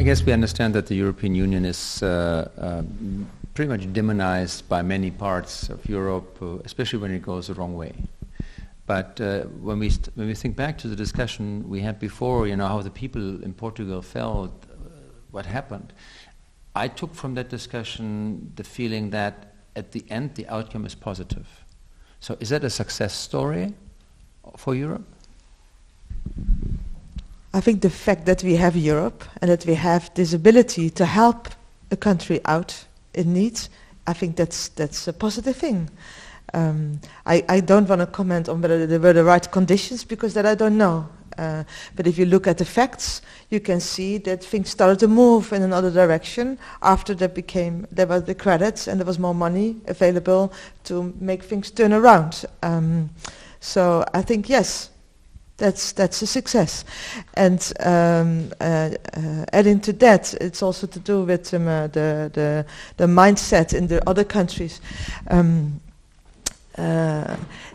guess we understand that the European Union is pretty much demonized by many parts of Europe, especially when it goes the wrong way. But when we think back to the discussion we had before, how the people in Portugal felt, what happened, I took from that discussion the feeling that at the end the outcome is positive. So is that a success story for Europe? I think the fact that we have Europe and that we have this ability to help a country out in need, I think that's a positive thing. I don't want to comment on whether there were the right conditions, because that I don't know. But if you look at the facts, you can see that things started to move in another direction after there were the credits and there was more money available to make things turn around. So I think yes, that's a success. And adding to that, it's also to do with the mindset in the other countries.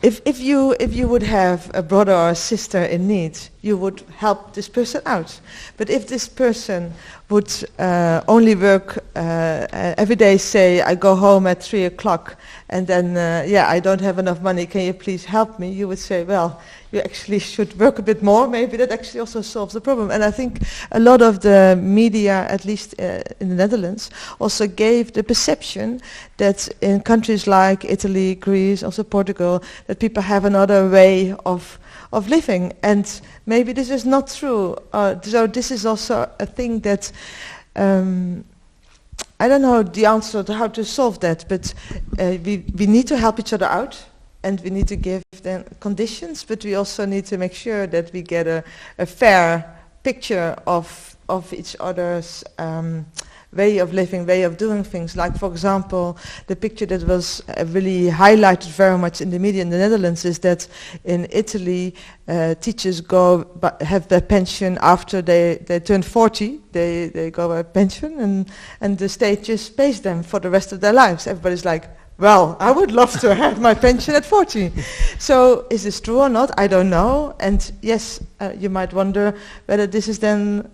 If you would have a brother or a sister in need, you would help this person out. But if this person would only work every day, say, I go home at 3 o'clock, and then, I don't have enough money, can you please help me? You would say, well, you actually should work a bit more. Maybe that actually also solves the problem. And I think a lot of the media, at least in the Netherlands, also gave the perception that in countries like Italy, Greece, also Portugal, that people have another way of living. And maybe this is not true. So this is also a thing that I don't know the answer to how to solve that, but we need to help each other out. And we need to give them conditions, but we also need to make sure that we get a fair picture of each other's way of living, way of doing things. Like, for example, the picture that was really highlighted very much in the media in the Netherlands is that in Italy, teachers have their pension after they turn 40. They go by pension, and the state just pays them for the rest of their lives. Everybody's like, well, I would love to have my pension at 40. So is this true or not? I don't know. And yes, you might wonder whether this is then...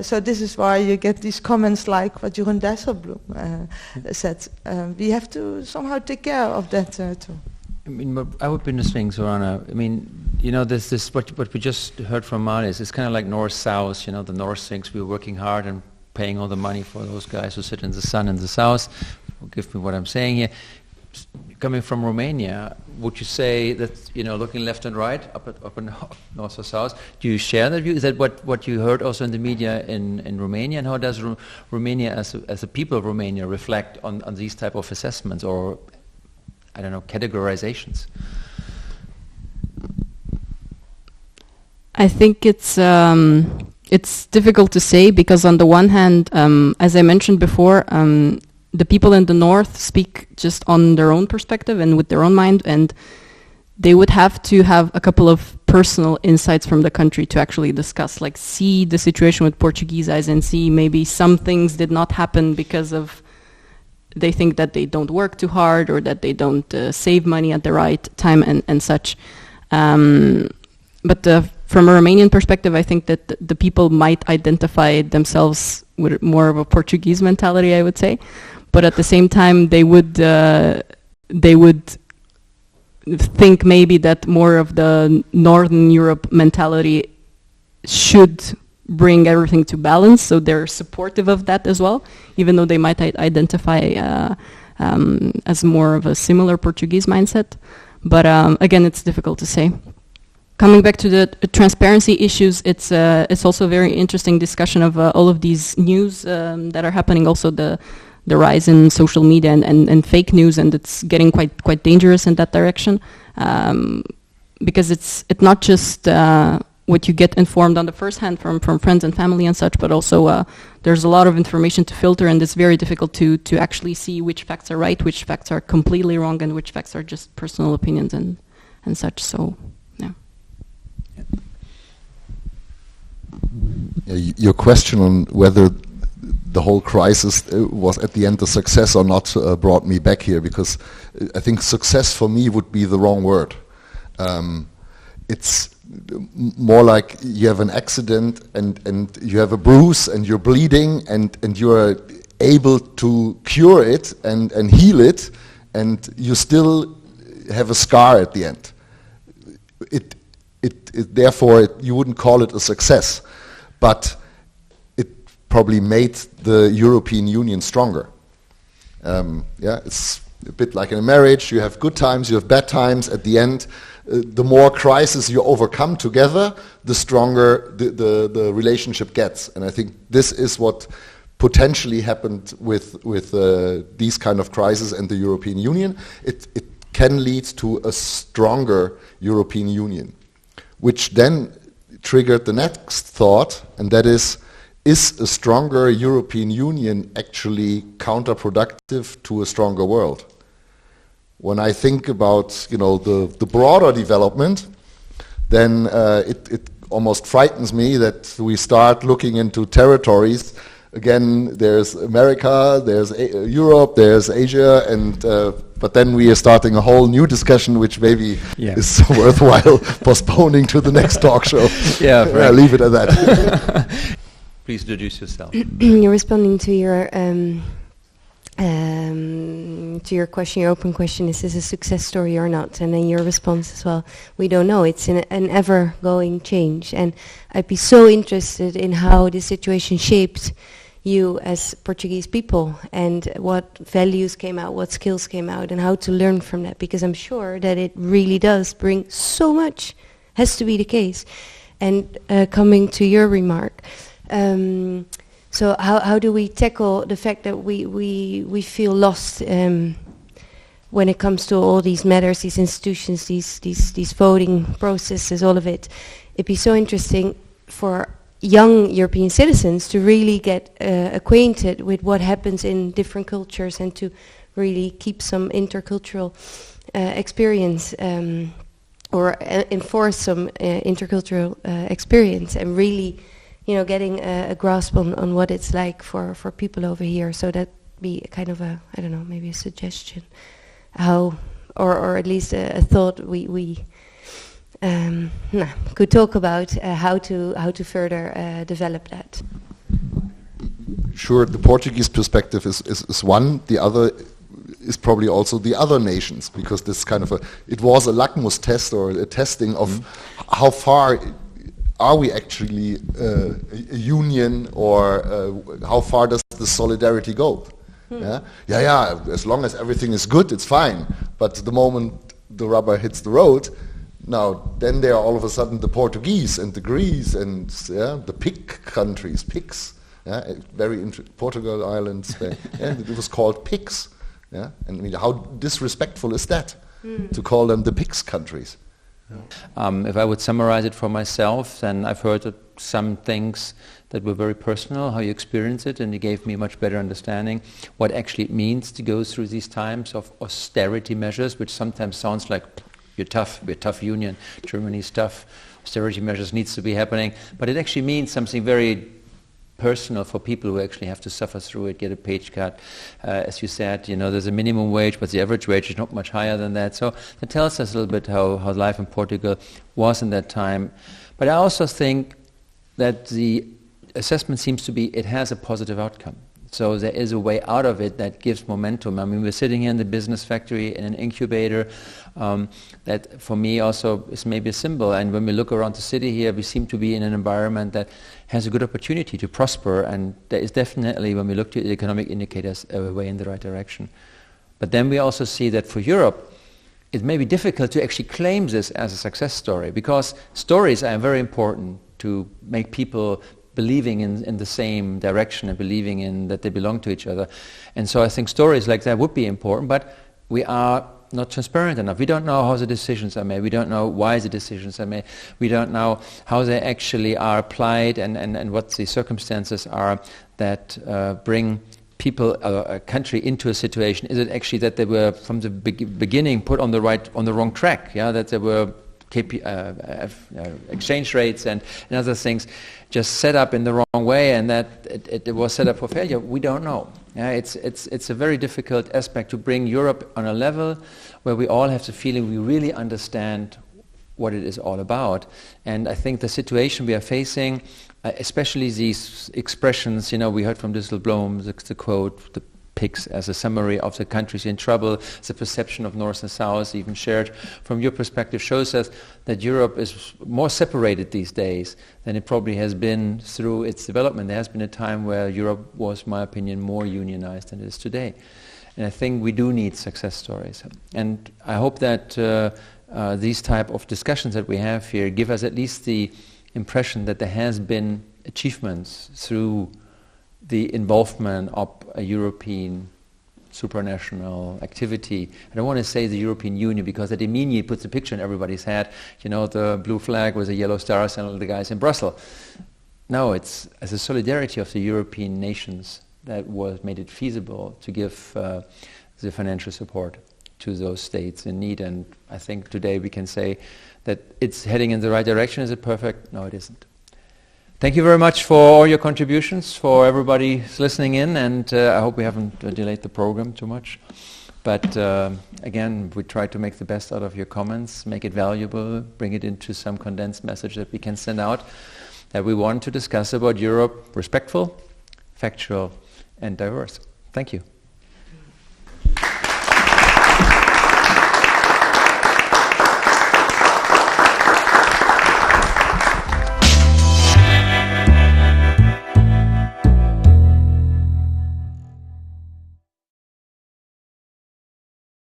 so this is why you get these comments like what Jeroen Dijsselbloem said. We have to somehow take care of that too. I mean, I would be interesting, Sorana. I mean, there's this what we just heard from Marlies. It's kind of like north-south. The north thinks we're working hard and paying all the money for those guys who sit in the sun in the south. Forgive me what I'm saying here. Coming from Romania, would you say that, looking left and right, up and north or south, do you share that view? Is that what you heard also in the media in Romania? And how does Romania, as a people of Romania, reflect on these type of assessments or, I don't know, categorizations? I think it's difficult to say, because on the one hand, as I mentioned before, the people in the north speak just on their own perspective and with their own mind, and they would have to have a couple of personal insights from the country to actually discuss, like see the situation with Portuguese eyes and see maybe some things did not happen because of they think that they don't work too hard or that they don't save money at the right time and such. But from a Romanian perspective, I think that the people might identify themselves with more of a Portuguese mentality, I would say. But at the same time, they would think maybe that more of the Northern Europe mentality should bring everything to balance. So they're supportive of that as well, even though they might identify as more of a similar Portuguese mindset. But again, it's difficult to say. Coming back to the transparency issues, it's also a very interesting discussion of all of these news that are happening. Also the rise in social media and fake news, and it's getting quite dangerous in that direction, because it's not just what you get informed on the first hand from friends and family and such, but also there's a lot of information to filter, and it's very difficult to actually see which facts are right, which facts are completely wrong, and which facts are just personal opinions and such. So yeah. Your question on whether the whole crisis was at the end a success or not brought me back here, because I think success for me would be the wrong word. It's more like you have an accident and you have a bruise and you're bleeding and you are able to cure it and heal it, and you still have a scar at the end. Therefore, you wouldn't call it a success, but it probably made the European Union stronger. It's a bit like in a marriage. You have good times, you have bad times. At the end, the more crises you overcome together, the stronger the relationship gets. And I think this is what potentially happened with these kind of crises and the European Union. It can lead to a stronger European Union, which then triggered the next thought, and that is a stronger European Union actually counterproductive to a stronger world? When I think about the broader development, then it almost frightens me that we start looking into territories. Again, there's America, there's Europe, there's Asia, and but then we are starting a whole new discussion, which maybe is worthwhile postponing to the next talk show. I'll leave it at that. Please introduce yourself. You're responding to your question, your open question: is this a success story or not? And then your response as well: we don't know. It's an ever-going change, and I'd be so interested in how this situation shaped you as Portuguese people, and what values came out, what skills came out, and how to learn from that, because I'm sure that it really does bring so much, has to be the case. And coming to your remark, so how do we tackle the fact that we feel lost when it comes to all these matters, these institutions, these voting processes, all of it? It'd be so interesting for young European citizens to really get acquainted with what happens in different cultures, and to really keep some intercultural experience, or enforce some intercultural experience, and really getting a grasp on what it's like for people over here. So that'd be kind of a, I don't know, maybe a suggestion, how, or at least a thought we could talk about, how to further develop that. Sure, the Portuguese perspective is one. The other is probably also the other nations, because this kind of it was a litmus test, or a testing of how far are we actually a union, or how far does the solidarity go? As long as everything is good, it's fine. But the moment the rubber hits the road, now then there are all of a sudden the Portuguese and the Greece and the pig countries, pigs. Portugal, Ireland, Spain. It was called pigs. And I mean, how disrespectful is that to call them the pigs countries? If I would summarize it for myself, then I've heard some things that were very personal, how you experience it, and it gave me a much better understanding what actually it means to go through these times of austerity measures, which sometimes sounds like we're a tough union, Germany's tough, austerity measures needs to be happening, but it actually means something very personal for people who actually have to suffer through it, get a page cut. As you said, there's a minimum wage, but the average wage is not much higher than that. So that tells us a little bit how life in Portugal was in that time. But I also think that the assessment seems to be it has a positive outcome. So there is a way out of it that gives momentum. I mean, we're sitting here in the business factory in an incubator. That for me also is maybe a symbol. And when we look around the city here, we seem to be in an environment that has a good opportunity to prosper. And there is definitely, when we look to the economic indicators, a way in the right direction. But then we also see that for Europe, it may be difficult to actually claim this as a success story, because stories are very important to make people believing in the same direction and believing in that they belong to each other. And so I think stories like that would be important, but we are not transparent enough. We don't know how the decisions are made. We don't know why the decisions are made. We don't know how they actually are applied and what the circumstances are that bring people, a country into a situation. Is it actually that they were from the beginning put on the wrong track? That they were exchange rates and other things just set up in the wrong way, and that it was set up for failure. We don't know. It's a very difficult aspect to bring Europe on a level where we all have the feeling we really understand what it is all about. And I think the situation we are facing, especially these expressions, we heard from Disselblom, the quote, the pigs as a summary of the countries in trouble, the perception of North and South, even shared from your perspective, shows us that Europe is more separated these days than it probably has been through its development. There has been a time where Europe was, in my opinion, more unionized than it is today. And I think we do need success stories. And I hope that these type of discussions that we have here give us at least the impression that there has been achievements through the involvement of a European supranational activity. I don't want to say the European Union because that immediately puts a picture in everybody's head, the blue flag with the yellow stars and all the guys in Brussels. No, it's as a solidarity of the European nations that made it feasible to give the financial support to those states in need. And I think today we can say that it's heading in the right direction. Is it perfect? No, it isn't. Thank you very much for all your contributions, for everybody listening in, and I hope we haven't delayed the program too much. But again, we try to make the best out of your comments, make it valuable, bring it into some condensed message that we can send out, that we want to discuss about Europe, respectful, factual, and diverse. Thank you.